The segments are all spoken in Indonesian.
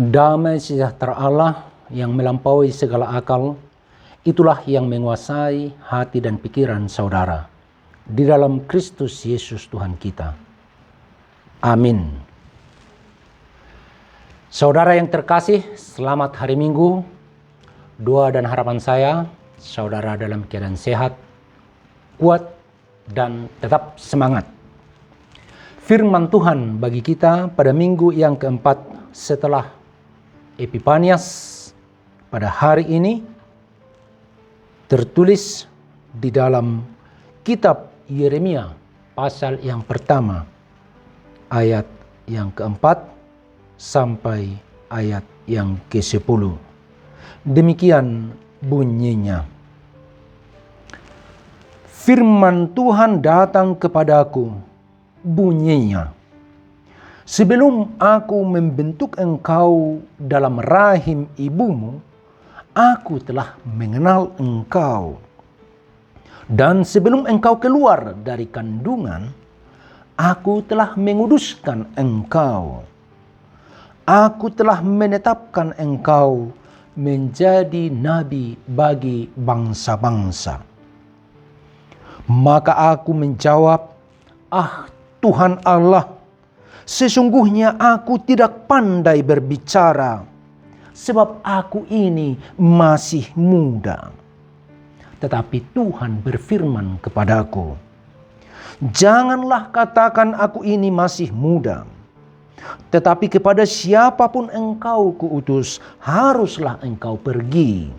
Damai sejahtera Allah yang melampaui segala akal, itulah yang menguasai hati dan pikiran saudara di dalam Kristus Yesus Tuhan kita. Amin. Saudara yang terkasih, selamat hari Minggu. Doa dan harapan saya, saudara dalam keadaan sehat, kuat, dan tetap semangat. Firman Tuhan bagi kita pada minggu yang keempat setelah Epifanias pada hari ini tertulis di dalam kitab Yeremia pasal yang pertama ayat yang keempat sampai ayat yang ke-10. Demikian bunyinya. Firman Tuhan datang kepadaku, bunyinya. Sebelum aku membentuk engkau dalam rahim ibumu, aku telah mengenal engkau. Dan sebelum engkau keluar dari kandungan, aku telah menguduskan engkau. Aku telah menetapkan engkau menjadi nabi bagi bangsa-bangsa. Maka aku menjawab, "Ah Tuhan Allah, sesungguhnya aku tidak pandai berbicara, sebab aku ini masih muda." Tetapi Tuhan berfirman kepadaku, "Janganlah katakan aku ini masih muda, tetapi kepada siapapun engkau kuutus, haruslah engkau pergi.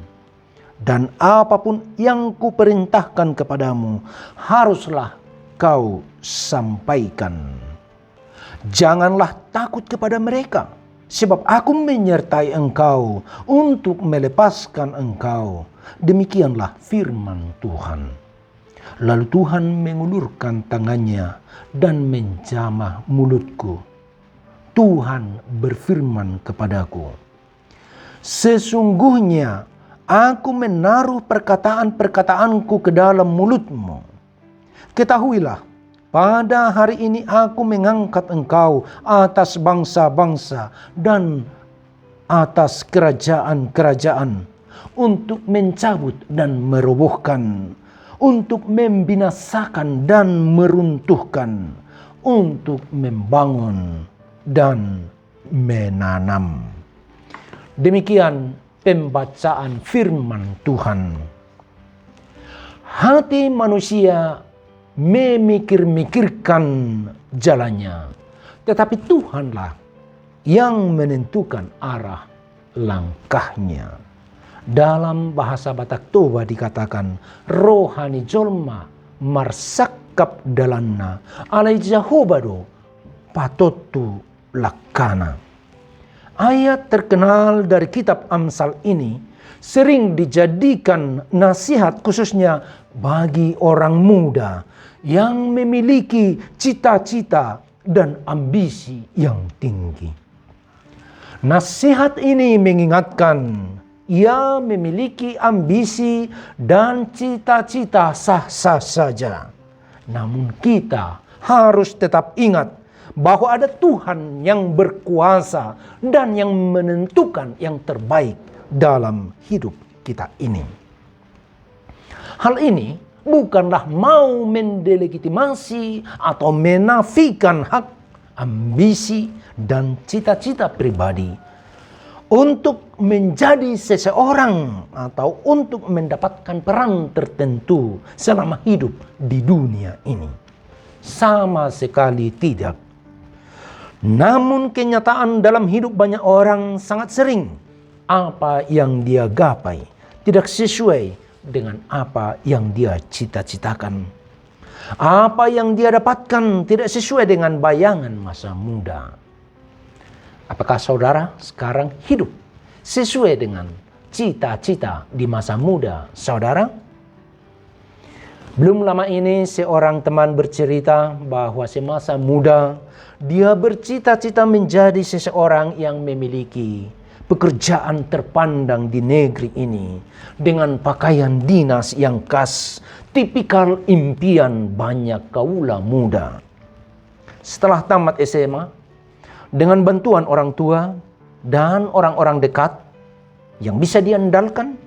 Dan apapun yang kuperintahkan kepadamu, haruslah kau sampaikan. Janganlah takut kepada mereka, sebab aku menyertai engkau untuk melepaskan engkau." Demikianlah firman Tuhan. Lalu Tuhan mengulurkan tangannya dan menjamah mulutku. Tuhan berfirman kepadaku, "Sesungguhnya aku menaruh perkataan-perkataanku ke dalam mulutmu. Ketahuilah, pada hari ini aku mengangkat engkau atas bangsa-bangsa dan atas kerajaan-kerajaan untuk mencabut dan merobohkan, untuk membinasakan dan meruntuhkan, untuk membangun dan menanam." Demikian pembacaan firman Tuhan. Hati manusia memikir-mikirkan jalannya, tetapi Tuhanlah yang menentukan arah langkahnya. Dalam bahasa Batak Toba dikatakan, rohani jolma marsakap dalanna alai jahobado patotu lakana. Ayat terkenal dari kitab Amsal ini sering dijadikan nasihat khususnya bagi orang muda yang memiliki cita-cita dan ambisi yang tinggi. Nasihat ini mengingatkan, ia memiliki ambisi dan cita-cita sah-sah saja. Namun kita harus tetap ingat bahwa ada Tuhan yang berkuasa dan yang menentukan yang terbaik dalam hidup kita ini. Hal ini bukanlah mau mendelegitimasi atau menafikan hak, ambisi, dan cita-cita pribadi untuk menjadi seseorang atau untuk mendapatkan peran tertentu selama hidup di dunia ini. Sama sekali tidak. Namun kenyataan dalam hidup banyak orang sangat sering apa yang dia gapai tidak sesuai dengan apa yang dia cita-citakan. Apa yang dia dapatkan tidak sesuai dengan bayangan masa muda. Apakah saudara sekarang hidup sesuai dengan cita-cita di masa muda saudara? Belum lama ini seorang teman bercerita bahwa semasa muda dia bercita-cita menjadi seseorang yang memiliki pekerjaan terpandang di negeri ini dengan pakaian dinas yang khas, tipikal impian banyak kaula muda. Setelah tamat SMA, dengan bantuan orang tua, dan orang-orang dekat yang bisa diandalkan,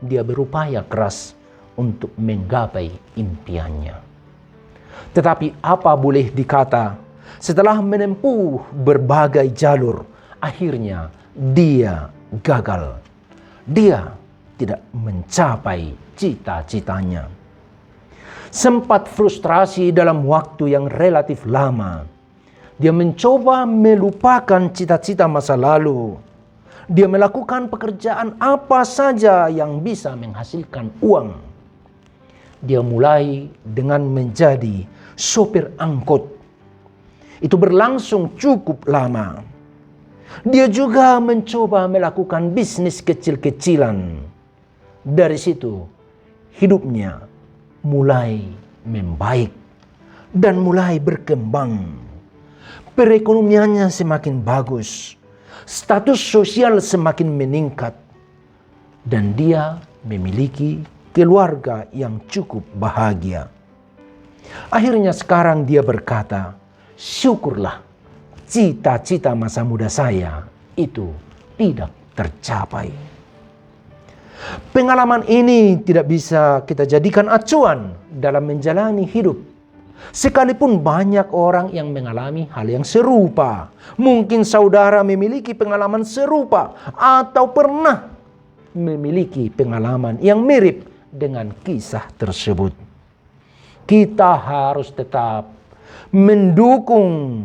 dia berupaya keras untuk menggapai impiannya. Tetapi apa boleh dikata, setelah menempuh berbagai jalur, akhirnya dia gagal. Dia tidak mencapai cita-citanya. Sempat frustrasi dalam waktu yang relatif lama. Dia mencoba melupakan cita-cita masa lalu. Dia melakukan pekerjaan apa saja yang bisa menghasilkan uang. Dia mulai dengan menjadi sopir angkot. Itu berlangsung cukup lama. Dia juga mencoba melakukan bisnis kecil-kecilan. Dari situ, hidupnya mulai membaik dan mulai berkembang. Perekonomiannya semakin bagus. Status sosial semakin meningkat. Dan dia memiliki keluarga yang cukup bahagia. Akhirnya sekarang dia berkata, syukurlah cita-cita masa muda saya itu tidak tercapai. Pengalaman ini tidak bisa kita jadikan acuan dalam menjalani hidup. Sekalipun banyak orang yang mengalami hal yang serupa. Mungkin saudara memiliki pengalaman serupa atau pernah memiliki pengalaman yang mirip dengan kisah tersebut. Kita harus tetap mendukung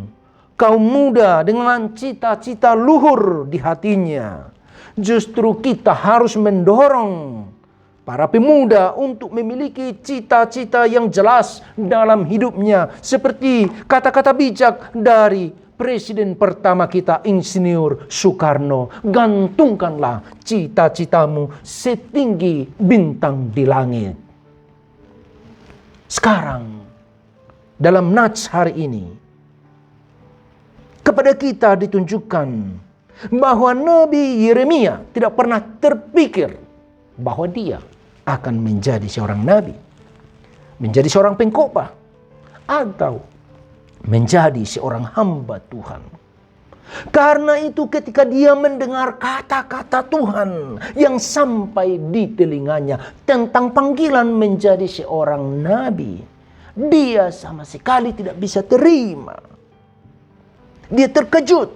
kaum muda dengan cita-cita luhur di hatinya. Justru kita harus mendorong para pemuda untuk memiliki cita-cita yang jelas dalam hidupnya. Seperti kata-kata bijak dari Presiden pertama kita, Insinyur Soekarno. Gantungkanlah cita-citamu setinggi bintang di langit. Sekarang, dalam nats hari ini, kepada kita ditunjukkan bahwa Nabi Yeremia tidak pernah terpikir bahwa dia akan menjadi seorang nabi, menjadi seorang pengkhotbah, atau menjadi seorang hamba Tuhan. Karena itu ketika dia mendengar kata-kata Tuhan yang sampai di telinganya tentang panggilan menjadi seorang nabi, dia sama sekali tidak bisa terima. Dia terkejut.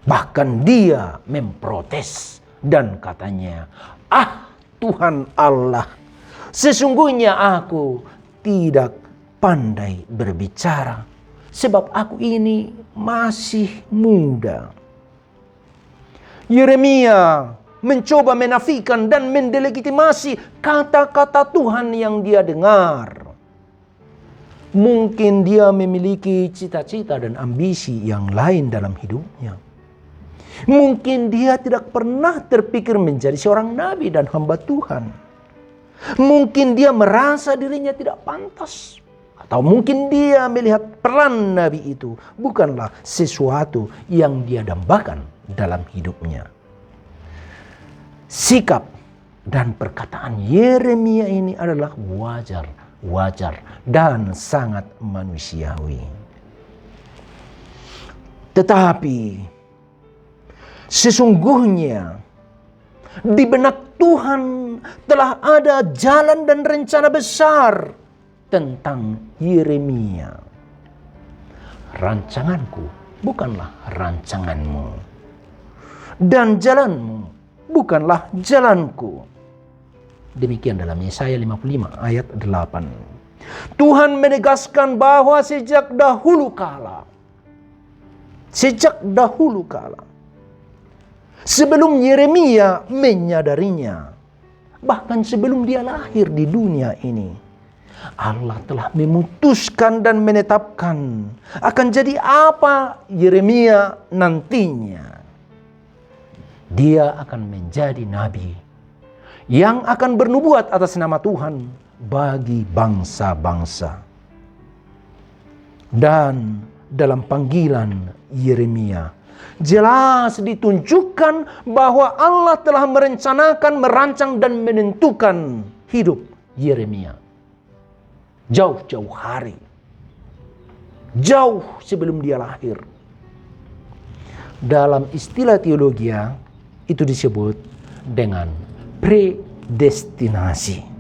Bahkan dia memprotes dan katanya, Tuhan Allah, sesungguhnya aku tidak pandai berbicara sebab aku ini masih muda. Yeremia mencoba menafikan dan mendelegitimasi kata-kata Tuhan yang dia dengar. Mungkin dia memiliki cita-cita dan ambisi yang lain dalam hidupnya. Mungkin dia tidak pernah terpikir menjadi seorang nabi dan hamba Tuhan. Mungkin dia merasa dirinya tidak pantas. Atau mungkin dia melihat peran nabi itu bukanlah sesuatu yang dia dambakan dalam hidupnya. Sikap dan perkataan Yeremia ini adalah wajar dan sangat manusiawi. Tetapi sesungguhnya di benak Tuhan telah ada jalan dan rencana besar tentang Yeremia. Rancanganku bukanlah rancanganmu, dan jalanmu bukanlah jalanku. Demikian dalam Yesaya 55 ayat 8. Tuhan menegaskan bahwa sejak dahulu kala, sebelum Yeremia menyadarinya, bahkan sebelum dia lahir di dunia ini, Allah telah memutuskan dan menetapkan akan jadi apa Yeremia nantinya. Dia akan menjadi nabi yang akan bernubuat atas nama Tuhan bagi bangsa-bangsa. Dan dalam panggilan Yeremia jelas ditunjukkan bahwa Allah telah merencanakan, merancang dan menentukan hidup Yeremia jauh-jauh hari, jauh sebelum dia lahir. Dalam istilah teologi itu disebut dengan predestinasi.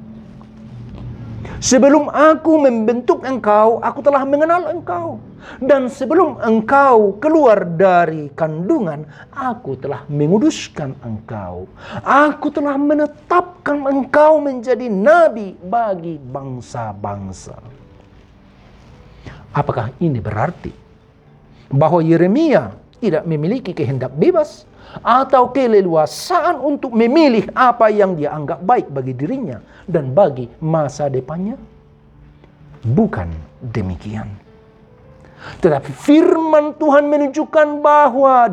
Sebelum aku membentuk engkau, aku telah mengenal engkau. Dan sebelum engkau keluar dari kandungan, aku telah menguduskan engkau. Aku telah menetapkan engkau menjadi nabi bagi bangsa-bangsa. Apakah ini berarti bahwa Yeremia tidak memiliki kehendak bebas atau keleluasaan untuk memilih apa yang dia anggap baik bagi dirinya dan bagi masa depannya? Bukan demikian. Tetapi firman Tuhan menunjukkan bahwa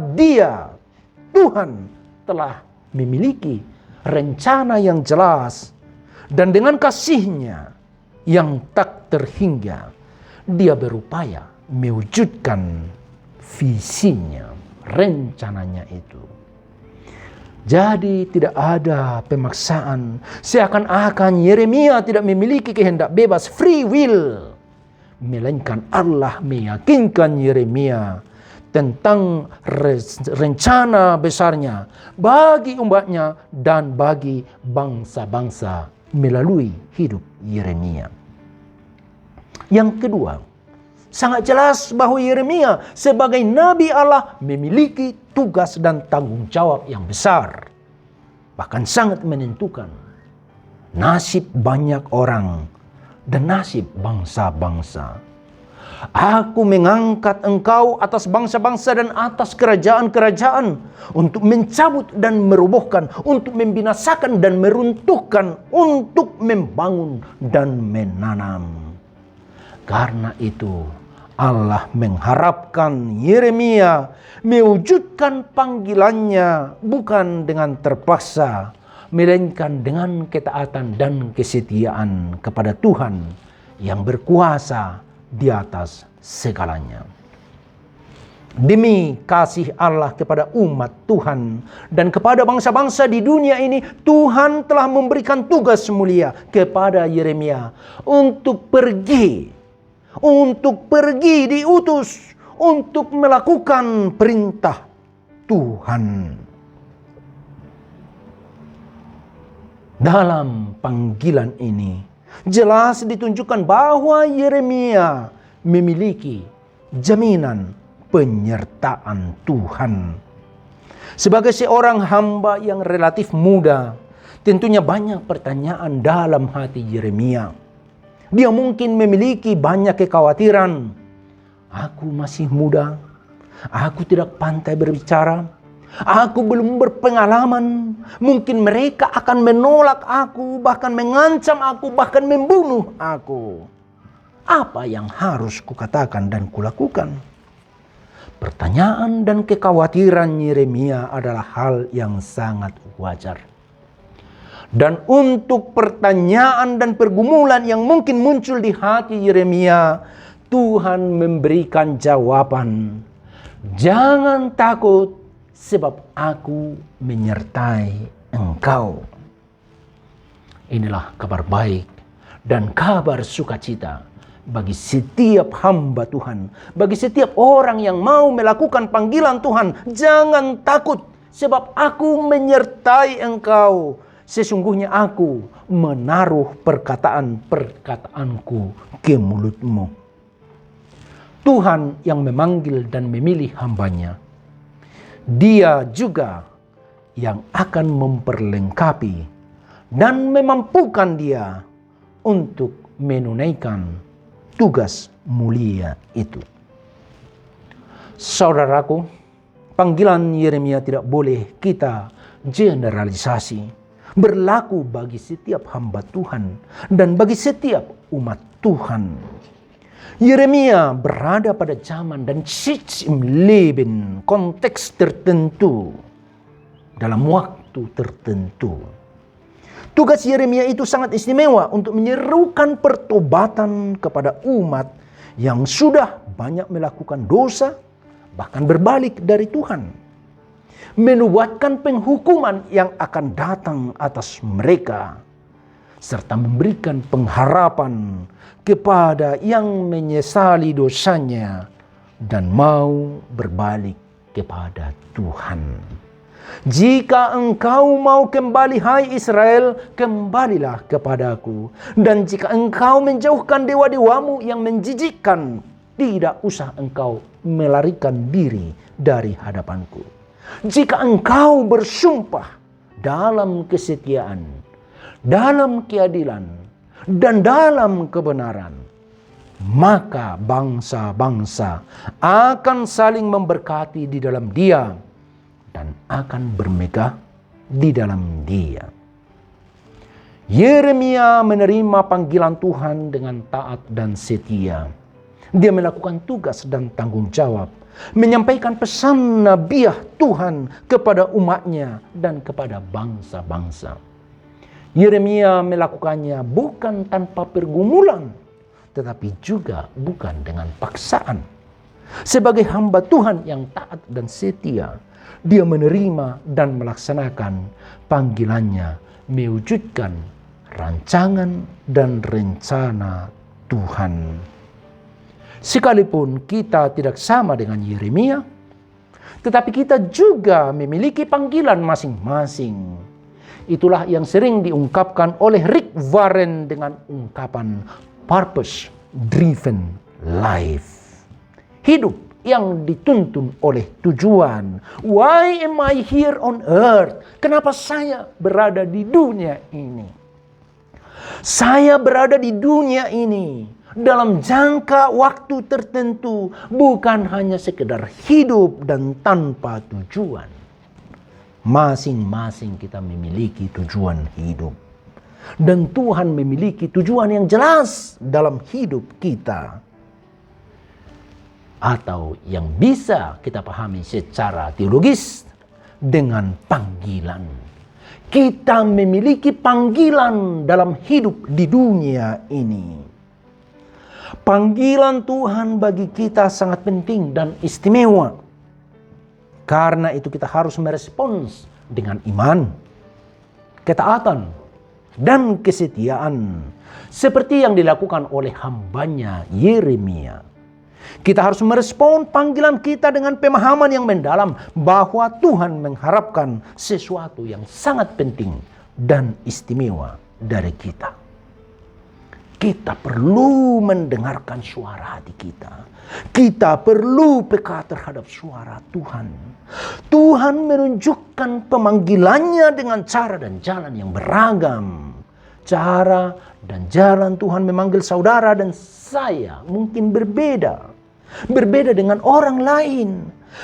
Tuhan telah memiliki rencana yang jelas, dan dengan kasih-Nya yang tak terhingga, Dia berupaya mewujudkan visinya, rencananya itu. Jadi tidak ada pemaksaan, seakan-akan Yeremia tidak memiliki kehendak bebas, free will, melainkan Allah meyakinkan Yeremia tentang rencana besarnya bagi umatnya dan bagi bangsa-bangsa melalui hidup Yeremia. Yang kedua, sangat jelas bahwa Yeremia sebagai nabi Allah memiliki tugas dan tanggung jawab yang besar, bahkan sangat menentukan nasib banyak orang dan nasib bangsa-bangsa. Aku mengangkat engkau atas bangsa-bangsa dan atas kerajaan-kerajaan untuk mencabut dan merobohkan, untuk membinasakan dan meruntuhkan, untuk membangun dan menanam. Karena itu Allah mengharapkan Yeremia mewujudkan panggilannya bukan dengan terpaksa, melainkan dengan ketaatan dan kesetiaan kepada Tuhan yang berkuasa di atas segalanya. Demi kasih Allah kepada umat Tuhan dan kepada bangsa-bangsa di dunia ini, Tuhan telah memberikan tugas mulia kepada Yeremia untuk pergi diutus untuk melakukan perintah Tuhan. Dalam panggilan ini jelas ditunjukkan bahwa Yeremia memiliki jaminan penyertaan Tuhan. Sebagai seorang hamba yang relatif muda, tentunya banyak pertanyaan dalam hati Yeremia. Dia mungkin memiliki banyak kekhawatiran. Aku masih muda, aku tidak pandai berbicara, aku belum berpengalaman. Mungkin mereka akan menolak aku, bahkan mengancam aku, bahkan membunuh aku. Apa yang harus kukatakan dan kulakukan? Pertanyaan dan kekhawatiran Yeremia adalah hal yang sangat wajar. Dan untuk pertanyaan dan pergumulan yang mungkin muncul di hati Yeremia, Tuhan memberikan jawaban. Jangan takut, sebab aku menyertai engkau. Inilah kabar baik dan kabar sukacita bagi setiap hamba Tuhan, bagi setiap orang yang mau melakukan panggilan Tuhan. Jangan takut, sebab aku menyertai engkau. Sesungguhnya aku menaruh perkataan-perkataanku ke mulutmu. Tuhan yang memanggil dan memilih hambanya, Dia juga yang akan memperlengkapi dan memampukan dia untuk menunaikan tugas mulia itu. Saudaraku, panggilan Yeremia tidak boleh kita generalisasi. Berlaku bagi setiap hamba Tuhan dan bagi setiap umat Tuhan. Yeremia berada pada zaman dan Leben, konteks tertentu, dalam waktu tertentu. Tugas Yeremia itu sangat istimewa untuk menyerukan pertobatan kepada umat yang sudah banyak melakukan dosa, bahkan berbalik dari Tuhan. Menubuatkan penghukuman yang akan datang atas mereka, serta memberikan pengharapan kepada yang menyesali dosanya dan mau berbalik kepada Tuhan. Jika engkau mau kembali, hai Israel, kembalilah kepadaku. Dan jika engkau menjauhkan dewa-dewamu yang menjijikkan, tidak usah engkau melarikan diri dari hadapanku. Jika engkau bersumpah dalam kesetiaan, dalam keadilan, dan dalam kebenaran, maka bangsa-bangsa akan saling memberkati di dalam Dia dan akan bermegah di dalam Dia. Yeremia menerima panggilan Tuhan dengan taat dan setia. Dia melakukan tugas dan tanggung jawab, menyampaikan pesan nabiah Tuhan kepada umatnya dan kepada bangsa-bangsa. Yeremia melakukannya bukan tanpa pergumulan, tetapi juga bukan dengan paksaan. Sebagai hamba Tuhan yang taat dan setia, dia menerima dan melaksanakan panggilannya, mewujudkan rancangan dan rencana Tuhan. Sekalipun kita tidak sama dengan Yeremia, tetapi kita juga memiliki panggilan masing-masing. Itulah yang sering diungkapkan oleh Rick Warren dengan ungkapan purpose driven life. Hidup yang dituntun oleh tujuan. Why am I here on earth? Kenapa saya berada di dunia ini? Saya berada di dunia ini dalam jangka waktu tertentu, bukan hanya sekedar hidup dan tanpa tujuan. Masing-masing kita memiliki tujuan hidup. Dan Tuhan memiliki tujuan yang jelas dalam hidup kita. Atau yang bisa kita pahami secara teologis dengan panggilan. Kita memiliki panggilan dalam hidup di dunia ini. Panggilan Tuhan bagi kita sangat penting dan istimewa. Karena itu kita harus merespons dengan iman, ketaatan, dan kesetiaan. Seperti yang dilakukan oleh hambanya Yeremia. Kita harus merespon panggilan kita dengan pemahaman yang mendalam bahwa Tuhan mengharapkan sesuatu yang sangat penting dan istimewa dari kita. Kita perlu mendengarkan suara hati kita. Kita perlu peka terhadap suara Tuhan. Tuhan menunjukkan pemanggilannya dengan cara dan jalan yang beragam. Cara dan jalan Tuhan memanggil saudara dan saya mungkin berbeda. Berbeda dengan orang lain.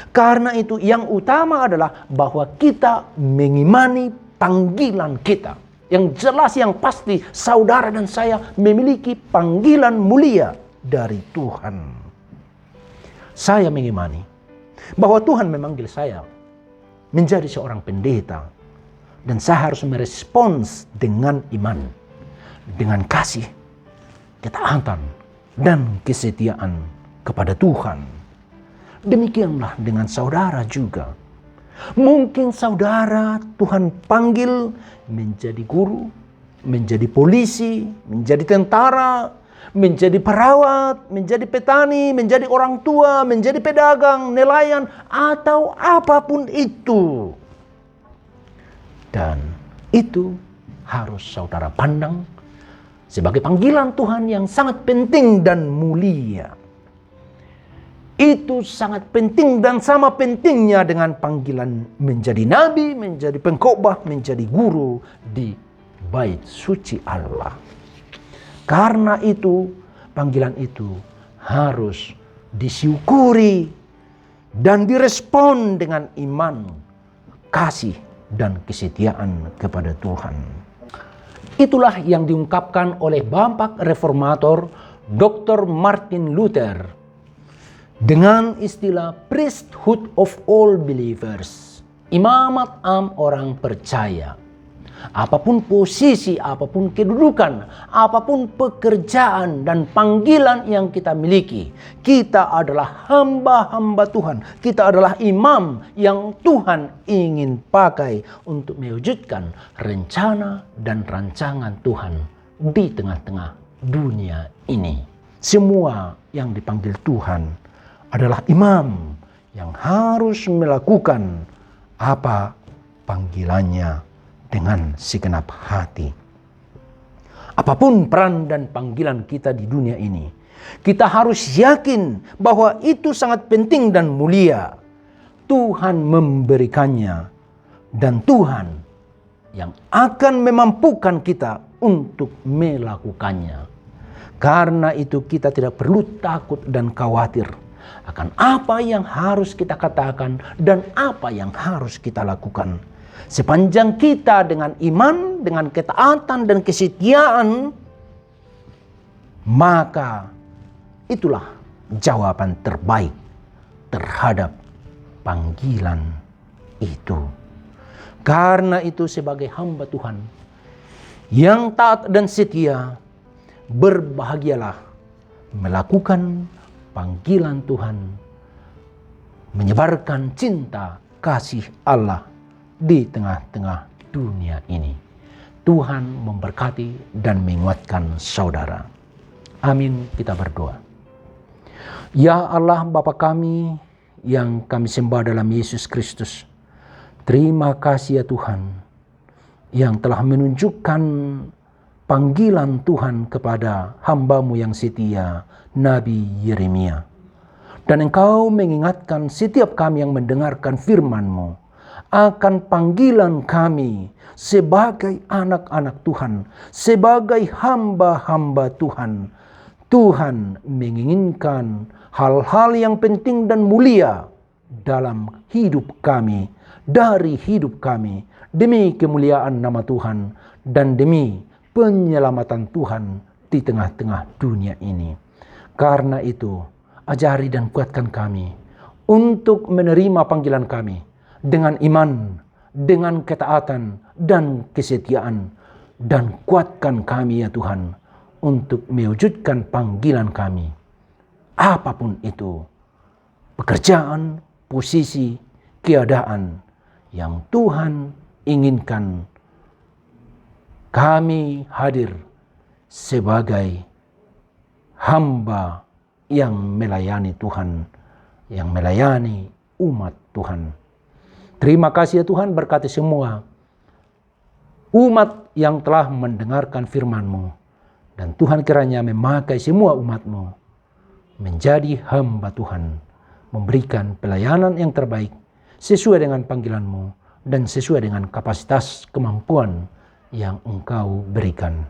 Karena itu yang utama adalah bahwa kita mengimani panggilan kita. Yang jelas, yang pasti, saudara dan saya memiliki panggilan mulia dari Tuhan. Saya mengimani bahwa Tuhan memanggil saya menjadi seorang pendeta. Dan saya harus merespons dengan iman, dengan kasih, ketaatan, dan kesetiaan kepada Tuhan. Demikianlah dengan saudara juga. Mungkin saudara Tuhan panggil menjadi guru, menjadi polisi, menjadi tentara, menjadi perawat, menjadi petani, menjadi orang tua, menjadi pedagang, nelayan, atau apapun itu. Dan itu harus saudara pandang sebagai panggilan Tuhan yang sangat penting dan mulia. Itu sangat penting dan sama pentingnya dengan panggilan menjadi nabi, menjadi pengkhotbah, menjadi guru di bait suci Allah. Karena itu, panggilan itu harus disyukuri dan direspon dengan iman, kasih, dan kesetiaan kepada Tuhan. Itulah yang diungkapkan oleh Bapak Reformator Dr. Martin Luther dengan istilah priesthood of all believers, imamat orang percaya. Apapun posisi, apapun kedudukan, apapun pekerjaan dan panggilan yang kita miliki, kita adalah hamba-hamba Tuhan. Kita adalah imam yang Tuhan ingin pakai untuk mewujudkan rencana dan rancangan Tuhan di tengah-tengah dunia ini. Semua yang dipanggil Tuhan adalah imam yang harus melakukan apa panggilannya dengan segenap hati. Apapun peran dan panggilan kita di dunia ini, kita harus yakin bahwa itu sangat penting dan mulia. Tuhan memberikannya dan Tuhan yang akan memampukan kita untuk melakukannya. Karena itu kita tidak perlu takut dan khawatir akan apa yang harus kita katakan dan apa yang harus kita lakukan. Sepanjang kita dengan iman, dengan ketaatan dan kesetiaan, maka itulah jawaban terbaik terhadap panggilan itu. Karena itu sebagai hamba Tuhan yang taat dan setia, berbahagialah melakukan panggilan Tuhan, menyebarkan cinta kasih Allah di tengah-tengah dunia ini. Tuhan memberkati dan menguatkan saudara. Amin, kita berdoa. Ya Allah Bapa kami yang kami sembah dalam Yesus Kristus, terima kasih ya Tuhan yang telah menunjukkan panggilan Tuhan kepada hamba-Mu yang setia, Nabi Yeremia. Dan Engkau mengingatkan setiap kami yang mendengarkan firman-Mu akan panggilan kami sebagai anak-anak Tuhan, sebagai hamba-hamba Tuhan. Tuhan menginginkan hal-hal yang penting dan mulia dalam hidup kami, dari hidup kami, demi kemuliaan nama Tuhan dan demi penyelamatan Tuhan di tengah-tengah dunia ini. Karena itu, ajari dan kuatkan kami untuk menerima panggilan kami dengan iman, dengan ketaatan dan kesetiaan. Dan kuatkan kami ya Tuhan untuk mewujudkan panggilan kami. Apapun itu, pekerjaan, posisi, keadaan yang Tuhan inginkan, kami hadir sebagai hamba yang melayani Tuhan, yang melayani umat Tuhan. Terima kasih ya Tuhan, berkati semua umat yang telah mendengarkan firman-Mu. Dan Tuhan kiranya memakai semua umat-Mu menjadi hamba Tuhan, memberikan pelayanan yang terbaik sesuai dengan panggilan-Mu dan sesuai dengan kapasitas kemampuan yang Engkau berikan.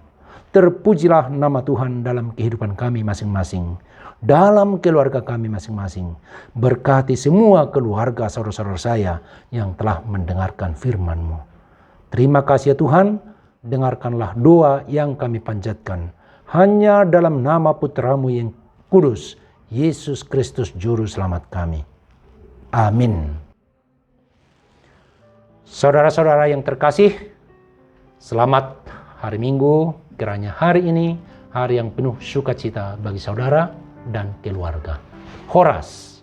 Terpujilah nama Tuhan dalam kehidupan kami masing-masing, dalam keluarga kami masing-masing. Berkati semua keluarga saudara-saudara saya yang telah mendengarkan firman-Mu. Terima kasih ya Tuhan, dengarkanlah doa yang kami panjatkan hanya dalam nama Putra-Mu yang kudus, Yesus Kristus Juru Selamat kami. Amin. Saudara-saudara yang terkasih, selamat hari Minggu. Kiranya hari ini hari yang penuh sukacita bagi saudara dan keluarga. Horas.